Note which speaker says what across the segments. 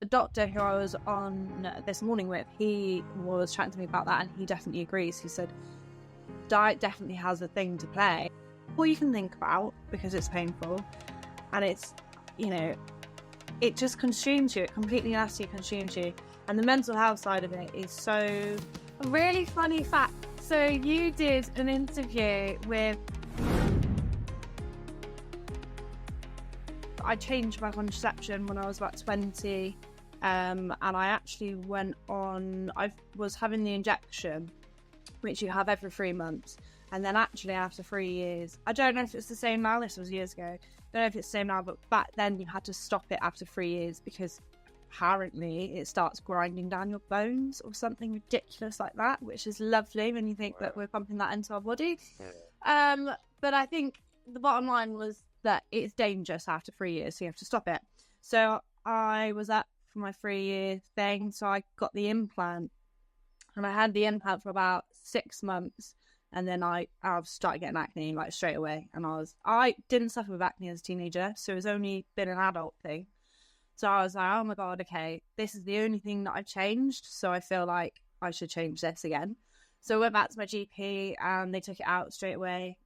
Speaker 1: doctor who I was on this morning with, he was chatting to me about that, and he definitely agrees. He said diet definitely has a thing to play. All you can think about, because it's painful, and it's, it just consumes you. It completely and utterly consumes you. And the mental health side of it is so... A really funny fact. So you did an interview with... I changed my contraception when I was about 20, and I actually went on... I was having the injection, which you have every 3 months, and then actually after 3 years, I don't know if it's the same now, this was years ago, I don't know if it's the same now, but back then you had to stop it after 3 years because apparently it starts grinding down your bones or something ridiculous like that, which is lovely when you think that we're pumping that into our body. But I think the bottom line was that it's dangerous after 3 years, so you have to stop it. So I was up for my 3-year thing, so I got the implant, and I had the implant for about 6 months, and then I started getting acne like straight away. And I didn't suffer with acne as a teenager, so it's only been an adult thing. So I was like, oh my god, okay, this is the only thing that I've changed, so I feel like I should change this again. So I went back to my GP, and they took it out straight away.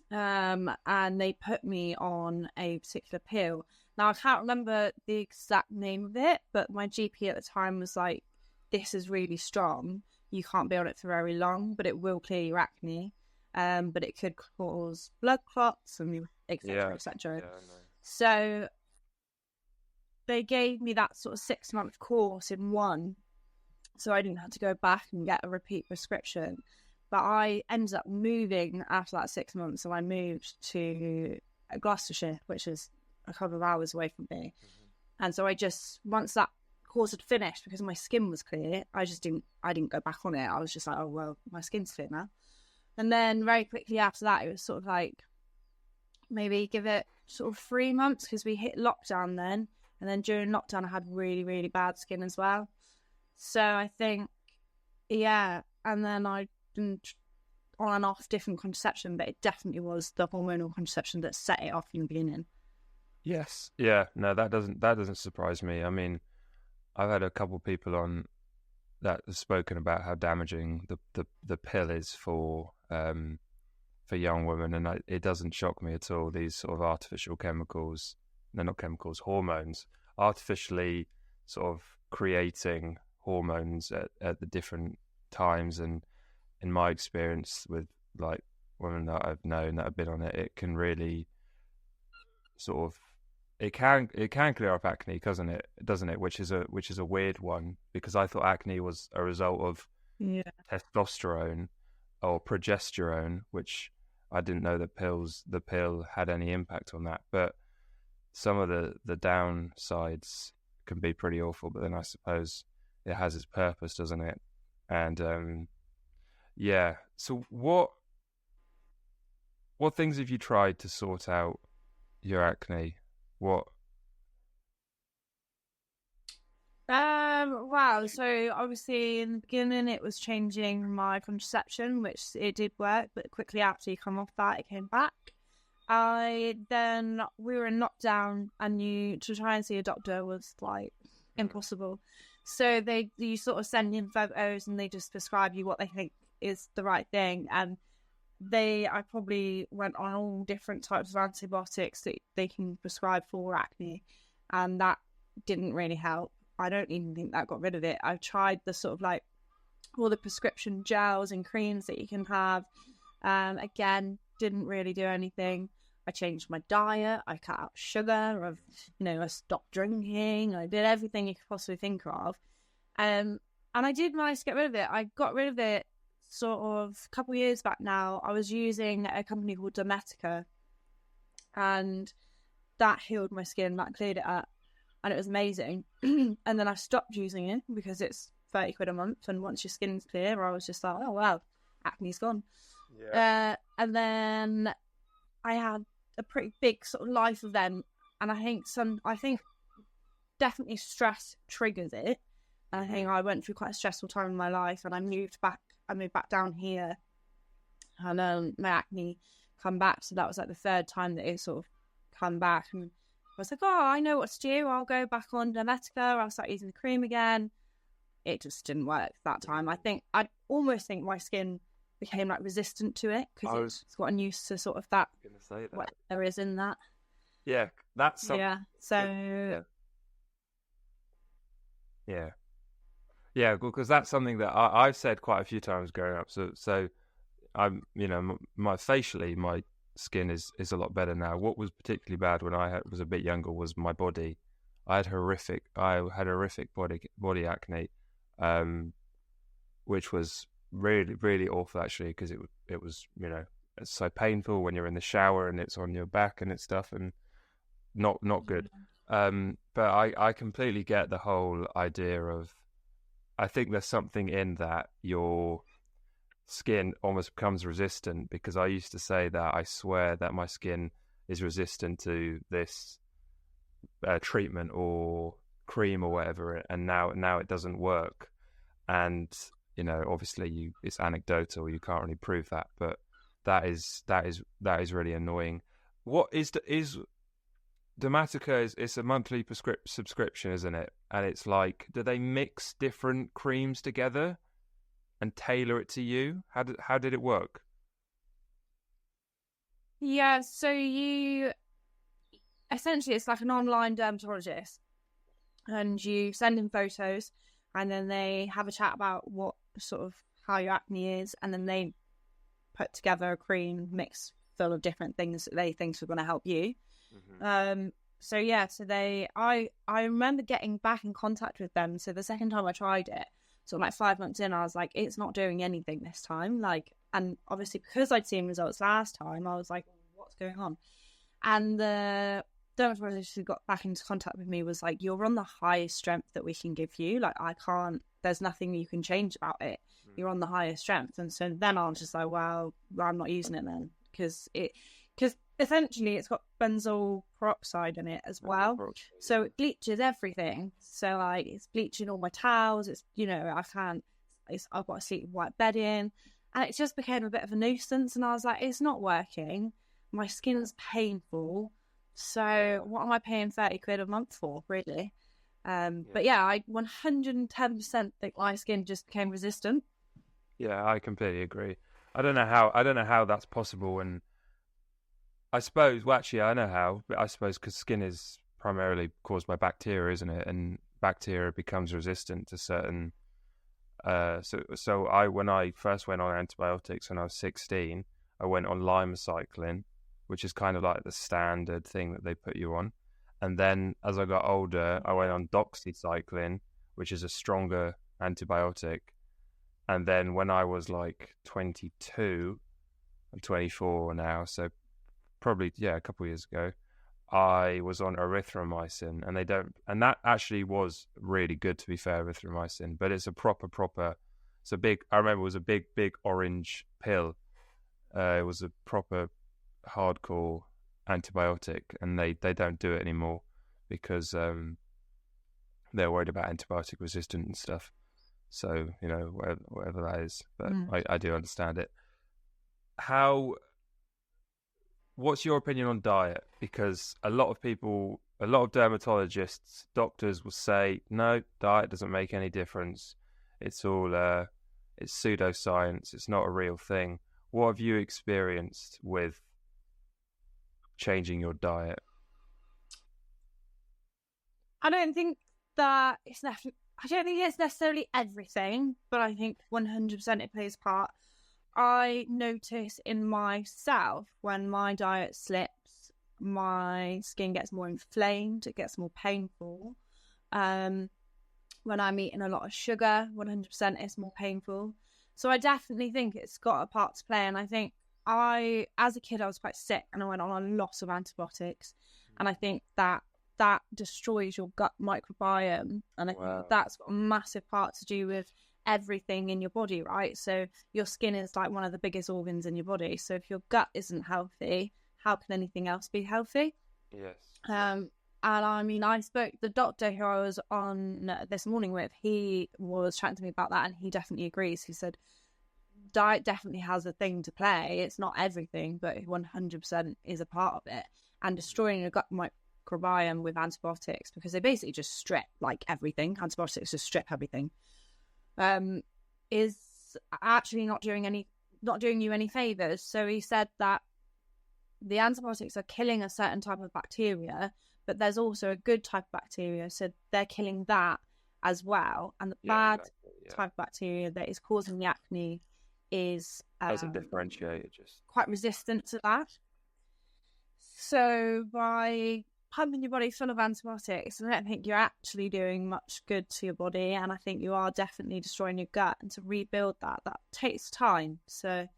Speaker 1: And they put me on a particular pill. Now I can't remember the exact name of it, but my GP at the time was like, this is really strong, you can't be on it for very long, but it will clear your acne, but it could cause blood clots and etc. etc. So they gave me that sort of 6-month course in one, so I didn't have to go back and get a repeat prescription. But I ended up moving after that 6 months, so I moved to Gloucestershire, which is a couple of hours away from me. And so once that course had finished, because my skin was clear, I didn't go back on it. I was just like, oh, well, my skin's clear now. And then very quickly after that, it was sort of like, maybe give it sort of 3 months, because we hit lockdown then. And then during lockdown, I had really, really bad skin as well. So I think, and then I on and off different contraception, but it definitely was the hormonal contraception that set it off in the beginning.
Speaker 2: Yes. Yeah. No, that doesn't surprise me. I mean, I've had a couple of people on that have spoken about how damaging the pill is for young women, and it doesn't shock me at all. These sort of artificial chemicals, no, not chemicals, hormones, artificially sort of creating hormones at the different times. And in my experience with like women that I've known that have been on it, it can really sort of it can clear up acne, doesn't it? Which is a weird one, because I thought acne was a result of testosterone or progesterone, which I didn't know that the pill had any impact on that. But some of the downsides can be pretty awful. But then I suppose it has its purpose, doesn't it? And so what things have you tried to sort out your acne? What?
Speaker 1: Wow. So obviously in the beginning it was changing my contraception, which it did work, but quickly after you come off that, it came back. We were in lockdown, and to try and see a doctor was like impossible. So you sort of send in photos, and they just prescribe you what they think is the right thing. And I probably went on all different types of antibiotics that they can prescribe for acne, and that didn't really help. I don't even think that got rid of it. I've tried the sort of like all the prescription gels and creams that you can have. Again, didn't really do anything. I changed my diet. I cut out sugar. I stopped drinking. I did everything you could possibly think of. And I did manage to get rid of it. I got rid of it sort of a couple of years back now. I was using a company called Dermatica, and that healed my skin, that cleared it up, and it was amazing. And then I stopped using it because it's 30 quid a month, and once your skin's clear, I was just like, oh wow, acne's gone. And then I had a pretty big sort of life event, and I think definitely stress triggers it. And I think I went through quite a stressful time in my life, and I moved back down here, and my acne come back. So that was like the third time that it sort of come back. And was like, oh, I know what to do. I'll go back on Dermatica. I'll start using the cream again. It just didn't work that time. I almost think my skin became like resistant to it because it's gotten used to sort of that.
Speaker 2: Gonna say that.
Speaker 1: What there is in that.
Speaker 2: Yeah, that's something.
Speaker 1: Yeah. So.
Speaker 2: Yeah, because that's something that I've said quite a few times growing up. So I'm, my facially, my skin is a lot better now. What was particularly bad when I was a bit younger was my body. I had horrific body acne, which was really, really awful actually, because it was it's so painful when you're in the shower and it's on your back and it's stuff, and not good. But I completely get the whole idea of, I think there's something in that your skin almost becomes resistant, because I used to say that I swear that my skin is resistant to this treatment or cream or whatever, and now it doesn't work. And obviously it's anecdotal, you can't really prove that, but that is really annoying. What is Dermatica it's a monthly subscription, isn't it? And it's like, do they mix different creams together and tailor it to you? How did it work?
Speaker 1: Yeah, so you essentially, it's like an online dermatologist, and you send in photos, and then they have a chat about what sort of how your acne is, and then they put together a cream mix full of different things that they think are going to help you. Mm-hmm. So I remember getting back in contact with them. So the second time I tried it, sort of like 5 months in, I was like, it's not doing anything this time. Like, and obviously because I'd seen results last time, I was like, what's going on? And the dermatologist who got back into contact with me was like, you're on the highest strength that we can give you. Like, there's nothing you can change about it. You're on the highest strength. And so then I was just like, well, I'm not using it then, because essentially it's got benzoyl peroxide in it as well. So it bleaches everything. So like, it's bleaching all my towels. It's, I've got to sleep with white bedding, and it just became a bit of a nuisance. And I was like, it's not working. My skin's painful. So what am I paying 30 quid a month for, really? But yeah, I 110% think my skin just became resistant.
Speaker 2: Yeah, I completely agree. I don't know how that's possible, and I suppose, well, actually, I know how, but I suppose because skin is primarily caused by bacteria, isn't it? And bacteria becomes resistant to certain. So when I first went on antibiotics when I was 16, I went on limacycline, which is kind of like the standard thing that they put you on. And then as I got older, I went on doxycycline, which is a stronger antibiotic. And then when I was like 22, I'm 24 now, so probably, a couple of years ago, I was on erythromycin, and that actually was really good, to be fair, erythromycin, but it's a proper, I remember it was a big orange pill. It was a proper hardcore antibiotic, and they don't do it anymore because they're worried about antibiotic resistance and stuff. So, whatever that is, but I do understand it. What's your opinion on diet? Because a lot of dermatologists, doctors will say, no, diet doesn't make any difference. It's all, it's pseudoscience. It's not a real thing. What have you experienced with changing your diet?
Speaker 1: I don't think it's necessarily everything, but I think 100% it plays a part. I notice in myself when my diet slips, my skin gets more inflamed, it gets more painful. When I'm eating a lot of sugar, 100% it's more painful. So I definitely think it's got a part to play. And I think as a kid, I was quite sick and I went on a lot of antibiotics. And I think that destroys your gut microbiome. And I think that's got a massive part to do with everything in your body, right? So your skin is like one of the biggest organs in your body. So if your gut isn't healthy, how can anything else be healthy?
Speaker 2: Yes.
Speaker 1: And I mean, I spoke the doctor who I was on this morning with. He was chatting to me about that, and he definitely agrees. He said diet definitely has a thing to play. It's not everything, but 100% is a part of it. And destroying your gut microbiome with antibiotics, because they basically just strip like everything. Antibiotics just strip everything. Is actually not doing you any favors. So he said that the antibiotics are killing a certain type of bacteria, but there's also a good type of bacteria, so they're killing that as well. And the bad type of bacteria that is causing the acne is
Speaker 2: doesn't differentiate, just
Speaker 1: quite resistant to that. So by pumping your body full of antibiotics, I don't think you're actually doing much good to your body, and I think you are definitely destroying your gut. And to rebuild that takes time. So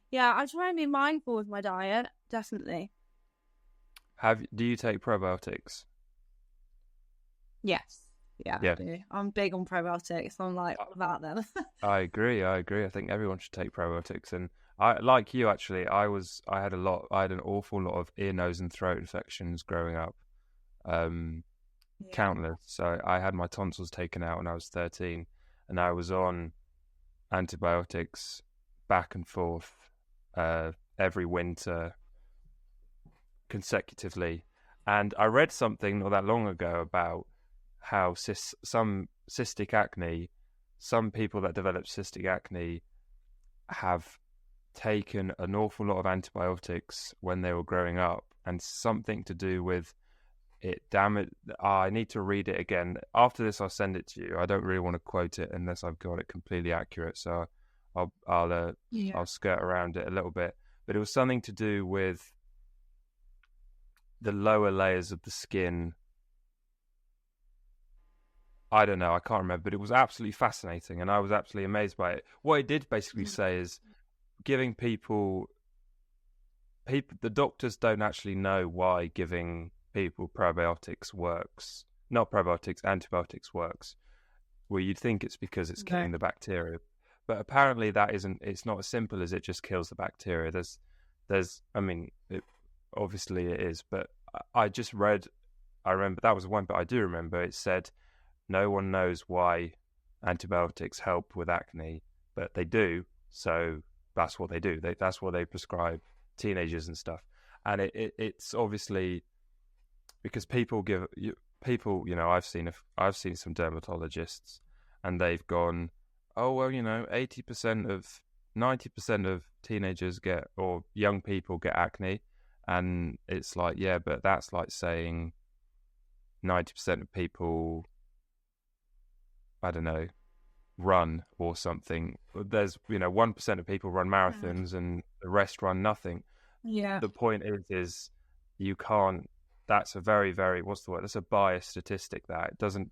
Speaker 1: yeah, I try and be mindful with my diet, definitely.
Speaker 2: Do you take probiotics?
Speaker 1: Yes. Yeah. I do. I'm big on probiotics. I'm like, what about them?
Speaker 2: I agree. I think everyone should take probiotics. And I, like you, actually, I had an awful lot of ear, nose and throat infections growing up. Countless. So I had my tonsils taken out when I was 13, and I was on antibiotics back and forth every winter consecutively. And I read something not that long ago about how some people that develop cystic acne have taken an awful lot of antibiotics when they were growing up, and something to do with it. Damn it! I need to read it again. After this, I'll send it to you. I don't really want to quote it unless I've got it completely accurate, so I'll skirt around it a little bit. But it was something to do with the lower layers of the skin. I don't know, I can't remember, but it was absolutely fascinating, and I was absolutely amazed by it. What it did basically say is giving people, the doctors don't actually know why giving people probiotics works. Not probiotics, antibiotics works. Well, you'd think it's because it's killing the bacteria, but apparently it's not as simple as it just kills the bacteria. Obviously it is, but I remember that was one, but I do remember it said, no one knows why antibiotics help with acne, but they do. So that's what they do. That's what they prescribe teenagers and stuff. And it's obviously because people, I've seen some dermatologists, and they've gone, oh, well, 90% of teenagers or young people get acne. And it's like, yeah, but that's like saying 90% of people, I don't know, run or something. There's 1% of people run marathons and the rest run nothing.
Speaker 1: Yeah.
Speaker 2: The point is you can't. That's a very, very, what's the word? That's a biased statistic. That it doesn't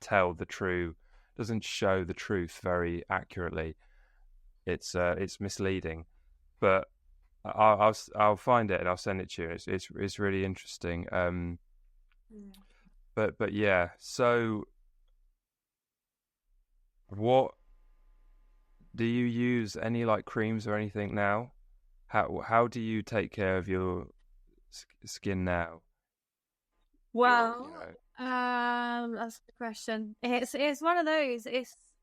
Speaker 2: tell the true, doesn't show the truth very accurately. It's misleading. But I'll find it and I'll send it to you. It's really interesting. But yeah. So, what do you use? Any like creams or anything now? How do you take care of your skin now?
Speaker 1: Well, that's the question. It's one of those.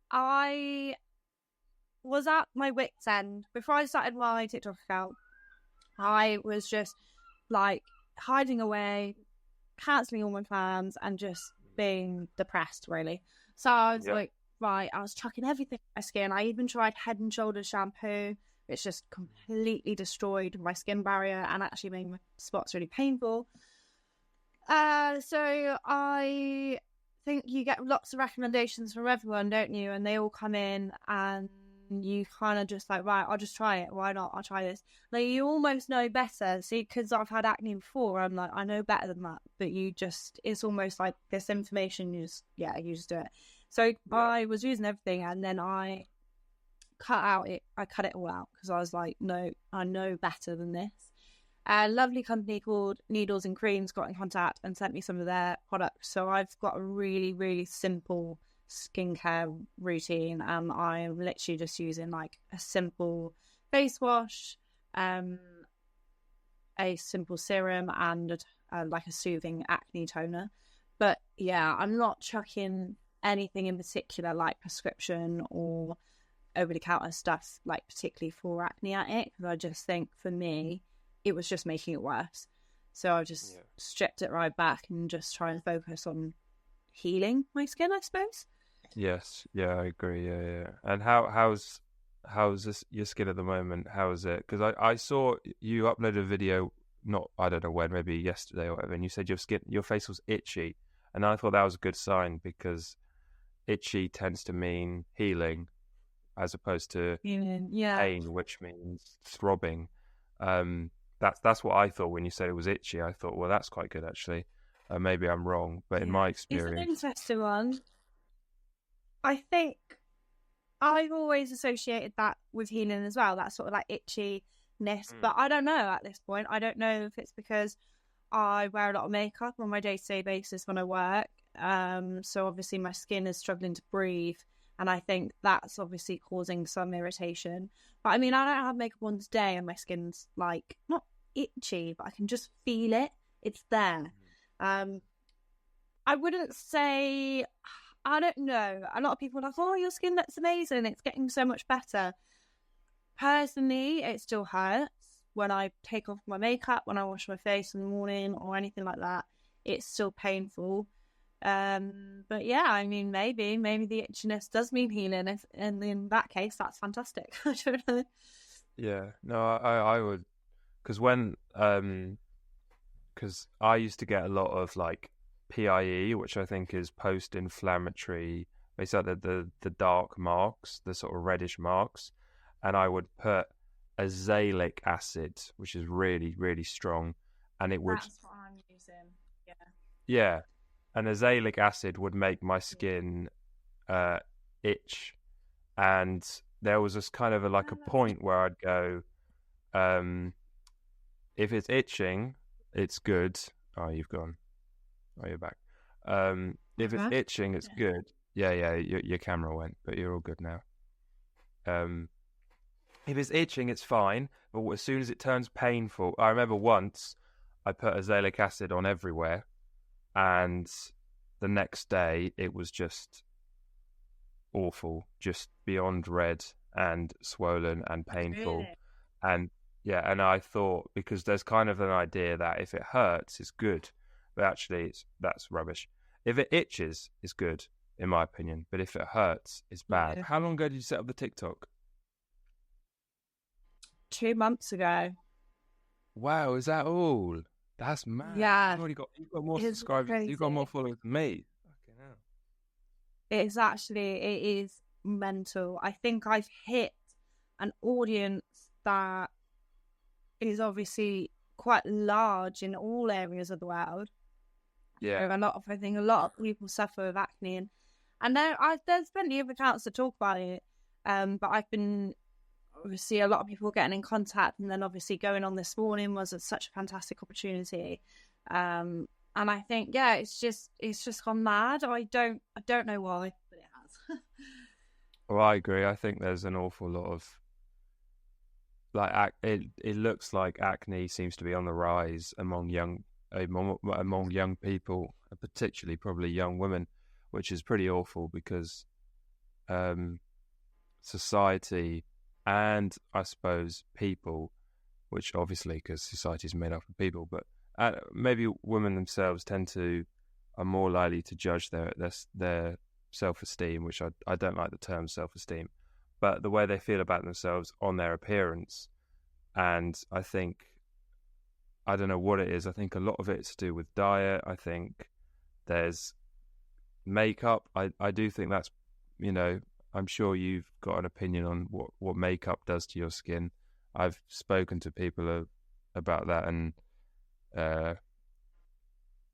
Speaker 1: I was at my wit's end before I started my TikTok account. I was just like hiding away, cancelling all my plans, and just being depressed, really. So I was like, right, I was chucking everything in my skin. I even tried Head and Shoulders shampoo, which just completely destroyed my skin barrier and actually made my spots really painful. So I think you get lots of recommendations from everyone, don't you? And they all come in and you kind of just like, right, I'll just try it. Why not? I'll try this. Like, you almost know better. See, because I've had acne before, I'm like, I know better than that. But it's almost like this information, you just do it. So I was using everything, and then I cut it all out because I was like, no, I know better than this. A lovely company called Needles and Creams got in contact and sent me some of their products. So I've got a really, really simple skincare routine, and I'm literally just using like a simple face wash, a simple serum, and like a soothing acne toner. But yeah, I'm not chucking anything in particular like prescription or over-the-counter stuff, like particularly for acne at it, because I just think for me it was just making it worse. So I just stripped it right back and just try and focus on healing my skin, I suppose.
Speaker 2: Yes, yeah, I agree. Yeah. And how's this your skin at the moment? How is it? Because I saw you uploaded a video, not I don't know when, maybe yesterday or whatever, and you said your face was itchy, and I thought that was a good sign because itchy tends to mean healing as opposed to pain, which means throbbing. That's what I thought when you said it was itchy. I thought, well, that's quite good actually. Maybe I'm wrong, but in my experience,
Speaker 1: it's an interesting one. I think I've always associated that with healing as well, that sort of like itchiness. But I don't know at this point. I don't know if it's because I wear a lot of makeup on my day-to-day basis when I work. So obviously my skin is struggling to breathe. And I think that's obviously causing some irritation. But I mean, I don't have makeup on today and my skin's like, not itchy, but I can just feel it. It's there. I wouldn't say... I don't know. A lot of people are like, oh, your skin looks amazing. It's getting so much better. Personally, it still hurts when I take off my makeup, when I wash my face in the morning or anything like that. It's still painful. But yeah, I mean, maybe the itchiness does mean healing. And in that case, that's fantastic. I don't know.
Speaker 2: Yeah, no, I would, because because I used to get a lot of like PIE, which I think is post-inflammatory, basically the dark marks, the sort of reddish marks, and I would put azelaic acid, which is really, really strong, and it would...
Speaker 1: That's what I'm using,
Speaker 2: yeah, and azelaic acid would make my skin itch, and there was this kind of a point where I'd go, if it's itching, it's good. Oh, you've gone. Oh, you're back. If it's itching, it's good. Yeah, your camera went, but you're all good now. If it's itching, it's fine, but as soon as it turns painful... I remember once I put azelaic acid on everywhere, and the next day it was just awful, just beyond red and swollen and painful.
Speaker 1: Really?
Speaker 2: And yeah, and I thought, because there's kind of an idea that if it hurts, it's good. But actually, that's rubbish. If it itches, it's good, in my opinion. But if it hurts, it's bad.
Speaker 1: Yeah.
Speaker 2: How long ago did you set up the TikTok?
Speaker 1: 2 months ago.
Speaker 2: Wow, is that all? That's mad.
Speaker 1: Yeah.
Speaker 2: You've got more
Speaker 1: It's
Speaker 2: subscribers.
Speaker 1: crazy.
Speaker 2: You've got more followers than me. Fucking hell.
Speaker 1: It is mental. I think I've hit an audience that is obviously quite large in all areas of the world.
Speaker 2: Yeah.
Speaker 1: I think a lot of people suffer with acne, and there's plenty of accounts that talk about it. But I've been obviously a lot of people getting in contact, and then obviously going on this morning was such a fantastic opportunity. And I think it's just gone mad. I don't know why, but it has.
Speaker 2: Well, I agree. I think there's an awful lot of it looks like acne seems to be on the rise among young people, particularly probably young women, which is pretty awful because society and I suppose people, which obviously because society is made up of people, but maybe women themselves are more likely to judge their self-esteem, which I don't like the term self-esteem, but the way they feel about themselves on their appearance. And I think, I don't know what it is. I think a lot of it's to do with diet. I think there's makeup. I do think that's, I'm sure you've got an opinion on what makeup does to your skin. I've spoken to people about that, and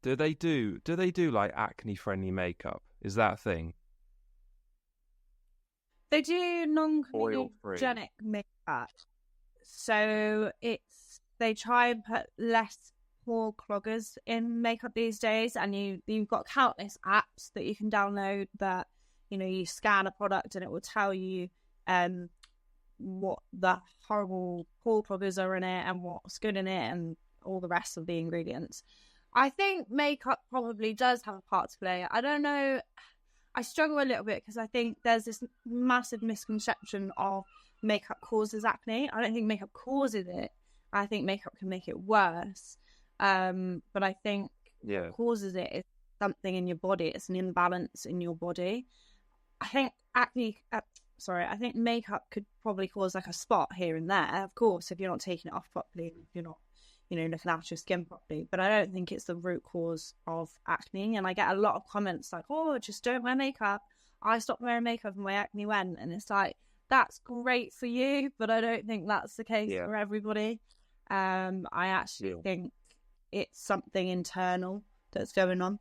Speaker 2: do they do like acne friendly makeup? Is that a thing?
Speaker 1: They do non-comedogenic makeup, so they try and put less pore cloggers in makeup these days, and you've got countless apps that you can download that you scan a product and it will tell you what the horrible pore cloggers are in it and what's good in it and all the rest of the ingredients. I think makeup probably does have a part to play. I don't know. I struggle a little bit because I think there's this massive misconception of makeup causes acne. I don't think makeup causes it. I think makeup can make it worse. But I think
Speaker 2: Yeah.
Speaker 1: what causes it is something in your body. It's an imbalance in your body. I think I think makeup could probably cause like a spot here and there, of course, if you're not taking it off properly, if you're not, looking after your skin properly. But I don't think it's the root cause of acne. And I get a lot of comments like, oh, just don't wear makeup. I stopped wearing makeup and my acne went. And it's like, that's great for you, but I don't think that's the case for everybody. I actually think it's something internal that's going on.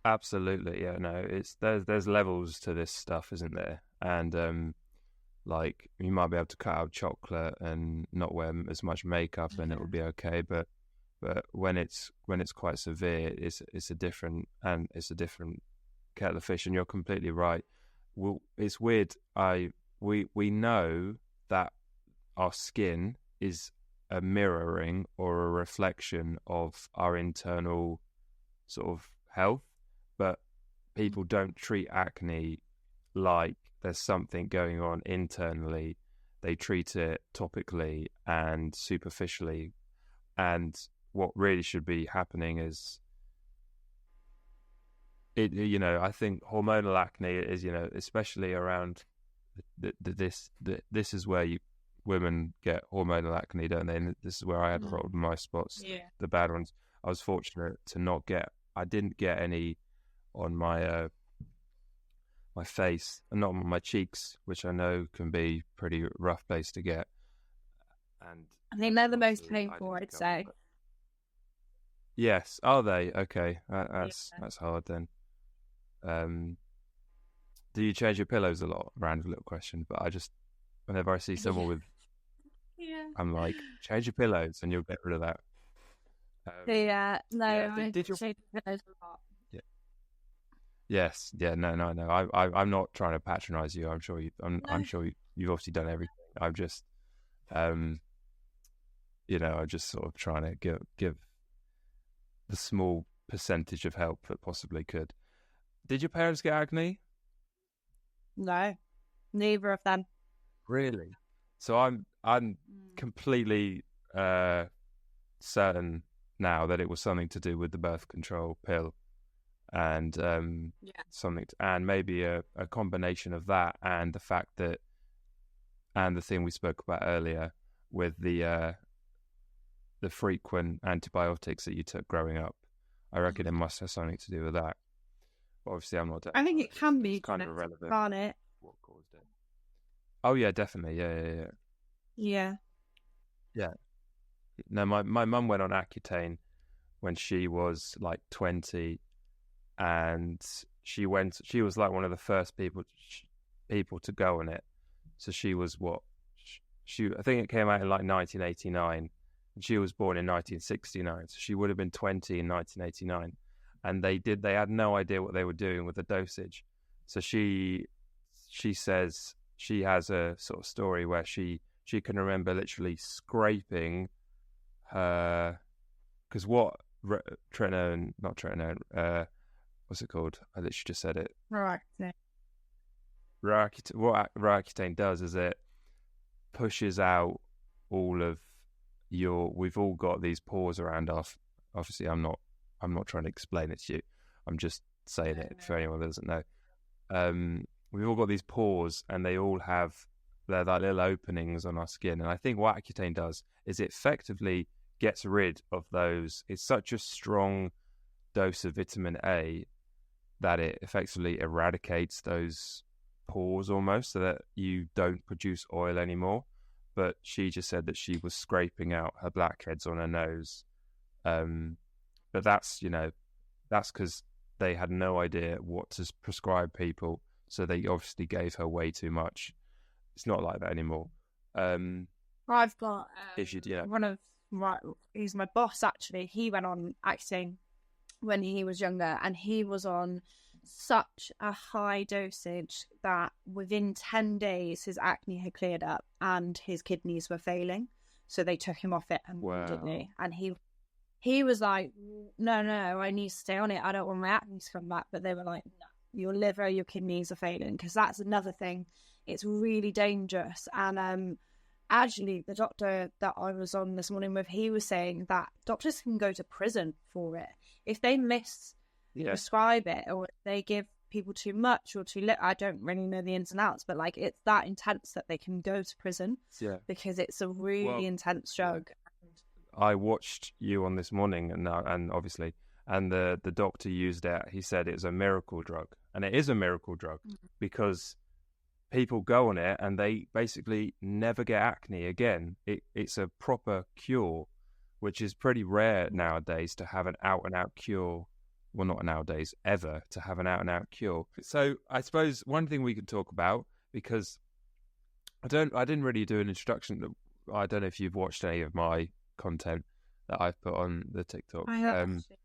Speaker 2: Absolutely, yeah. No, there's levels to this stuff, isn't there? And like you might be able to cut out chocolate and not wear as much makeup, and it will be okay. But when it's quite severe, it's a different kettle of fish. And you're completely right. Well, it's weird. We know that our skin is a mirroring or a reflection of our internal sort of health, but people don't treat acne like there's something going on internally. They treat it topically and superficially. And what really should be happening is I think hormonal acne is, especially around this is where women get hormonal acne, don't they? And this is where I had a lot of my spots, the bad ones. I was fortunate to I didn't get any on my my face and not on my cheeks, which I know can be pretty rough place to get. And
Speaker 1: I think they're the most painful, I'd say.
Speaker 2: Yes, are they? Okay, that's hard then. Do you change your pillows a lot? Random little question, but whenever I see someone with, I'm like, change your pillows and you'll get rid of that.
Speaker 1: I change pillows a lot.
Speaker 2: Yeah. Yes. Yeah. No. I'm not trying to patronize you. I'm sure you've obviously done everything. I'm just, I'm just sort of trying to give the small percentage of help that possibly could. Did your parents get acne?
Speaker 1: No, neither of them.
Speaker 2: Really? So I'm completely certain now that it was something to do with the birth control pill, and and maybe a combination of that and the fact that, and the thing we spoke about earlier with the frequent antibiotics that you took growing up. I reckon it must have something to do with that. But obviously, I'm not.
Speaker 1: I think it can be
Speaker 2: kind of irrelevant.
Speaker 1: Can't it?
Speaker 2: What caused it? Oh yeah, definitely. Yeah. No, my mum went on Accutane when she was like 20, and she was like one of the first people to go on it. So she was I think it came out in like 1989, and she was born in 1969, so she would have been 20 in 1989, and they had no idea what they were doing with the dosage. So she says she has a sort of story where she can remember literally scraping her, because tretinoin, not tretinoin, what's it called? I literally just said it.
Speaker 1: Roaccutane.
Speaker 2: What Roaccutane does is it pushes out all of we've all got these pores around us. Obviously, I'm not trying to explain it to you. I'm just saying it for anyone that doesn't know. We've all got these pores, and they all have their like little openings on our skin. And I think what Accutane does is it effectively gets rid of those. It's such a strong dose of vitamin A that it effectively eradicates those pores almost, so that you don't produce oil anymore. But she just said that she was scraping out her blackheads on her nose. But that's because they had no idea what to prescribe people, so they obviously gave her way too much. It's not like that anymore.
Speaker 1: I've got one of he's my boss actually. He went on Accutane when he was younger, and he was on such a high dosage that within 10 days his acne had cleared up and his kidneys were failing, so they took him off it immediately. Wow. And he was like, no, I need to stay on it, I don't want my acne to come back. But they were like, no, your liver, your kidneys are failing, because that's another thing, it's really dangerous. And actually, the doctor that I was on this morning with, he was saying that doctors can go to prison for it if they prescribe it, or if they give people too much or too little. I don't really know the ins and outs, but like, it's that intense that they can go to prison because it's a really intense drug.
Speaker 2: I watched you on this morning, and obviously, and the doctor used it. He said it's a miracle drug, and it is a miracle drug because people go on it and they basically never get acne again. It's a proper cure, which is pretty rare nowadays to have an out and out cure. Well, not nowadays, ever, to have an out-and-out cure. So I suppose one thing we could talk about, because I didn't really do an introduction. I don't know if you've watched any of my content that I've put on the TikTok.
Speaker 1: I have, actually,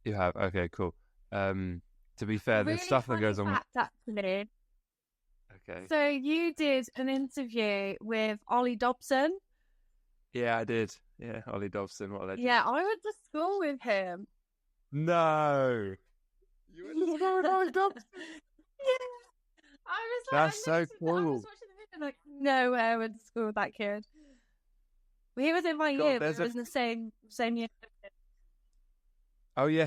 Speaker 2: You have? Okay, cool. To be fair,
Speaker 1: really
Speaker 2: there's stuff that goes on.
Speaker 1: Actually.
Speaker 2: Okay.
Speaker 1: So you did an interview with Ollie Dobson.
Speaker 2: Yeah, I did. Yeah, Ollie Dobson, what a legend.
Speaker 1: Yeah, I went to school with him.
Speaker 2: No. You went to school with Ollie Dobson?
Speaker 1: Yeah. I was like,
Speaker 2: that's so cool.
Speaker 1: I was watching the video, like, no way I went to school with that kid. He was in my year, but he was in the same year.
Speaker 2: Oh yeah,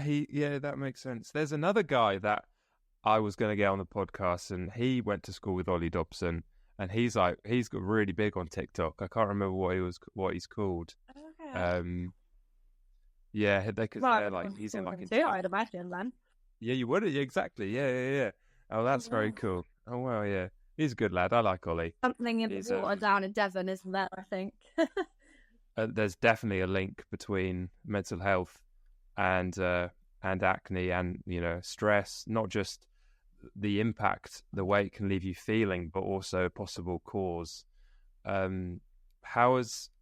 Speaker 2: that makes sense. There's another guy that I was going to get on the podcast, and he went to school with Ollie Dobson, and he's got really big on TikTok. I can't remember what he's called.
Speaker 1: Okay.
Speaker 2: Yeah, they're like, he's in like a...
Speaker 1: I'd imagine then.
Speaker 2: Yeah, you would. Yeah, exactly. Yeah. Oh, that's very cool. Oh, well, yeah. He's a good lad. I like Ollie.
Speaker 1: Something in the water down in Devon, isn't there, I think?
Speaker 2: There's definitely a link between mental health and acne and, stress, not just the impact, the way it can leave you feeling, but also a possible cause.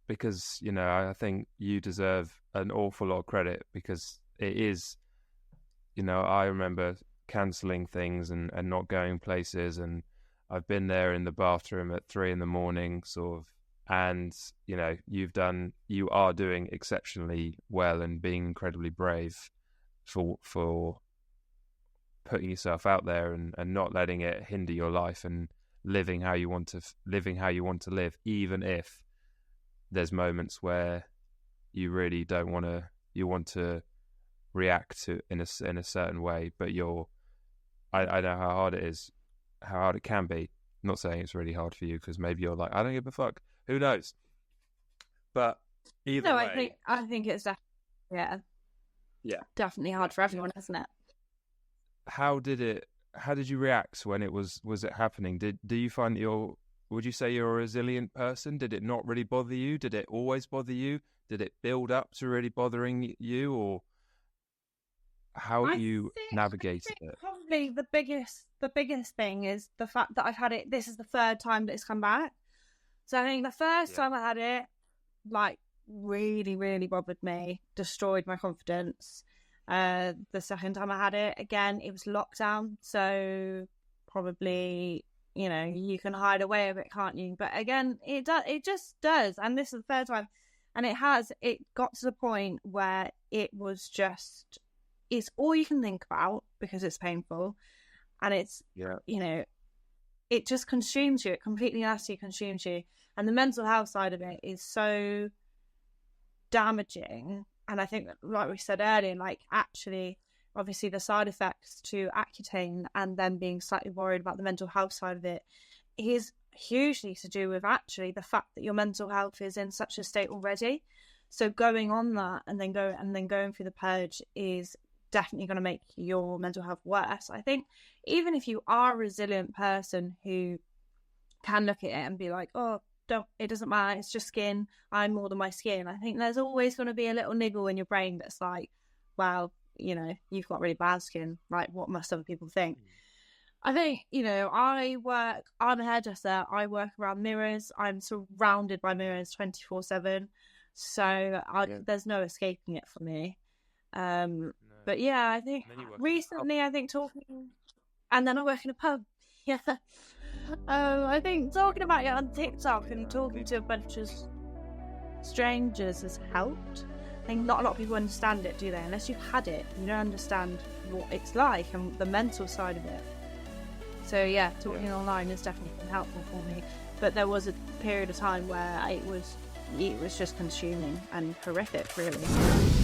Speaker 2: Because, I think you deserve an awful lot of credit, because it is, I remember cancelling things and not going places, and I've been there in the bathroom at 3 a.m, sort of, and, you are doing exceptionally well and being incredibly brave for putting yourself out there and not letting it hinder your life, and living how you want to live, even if there's moments where you really don't want to. You want to react to in a certain way, but I know how hard it is, how hard it can be. I'm not saying it's really hard for you, because maybe you're like, I don't give a fuck. Who knows? But either way,
Speaker 1: I think it's definitely hard for everyone, isn't it?
Speaker 2: How did you react when it was it happening? Do you find that would you say you're a resilient person? Did it not really bother you? Did it always bother you? Did it build up to really bothering you, or how do you navigate it?
Speaker 1: Probably the biggest thing is the fact that I've had it. This is the third time that it's come back. So I think the first time I had it, like, really, really bothered me, destroyed my confidence. The second time I had it, again, it was lockdown, so probably, you can hide away a bit, can't you? But again, it just does. And this is the third time, and it got to the point where it's all you can think about, because it's painful, and it's it just consumes you. It completely nasty consumes you, and the mental health side of it is so damaging. And I think, like we said earlier, like, actually, obviously the side effects to Accutane, and then being slightly worried about the mental health side of it, is hugely to do with actually the fact that your mental health is in such a state already. So going on that and then going through the purge is definitely going to make your mental health worse. I think even if you are a resilient person who can look at it and be like, oh, it doesn't matter, it's just skin, I'm more than my skin, I think there's always going to be a little niggle in your brain that's like, wow, you've got really bad skin, right? What must other people think? I think, I'm a hairdresser, I work around mirrors, I'm surrounded by mirrors 24/7, so there's no escaping it for me. But yeah, I think recently, talking, and then I work in a pub. Yeah. I think talking about it on TikTok and talking to a bunch of strangers has helped. I think not a lot of people understand it, do they? Unless you've had it, you don't understand what it's like and the mental side of it. So yeah, talking online has definitely been helpful for me. But there was a period of time where it was just consuming and horrific, really.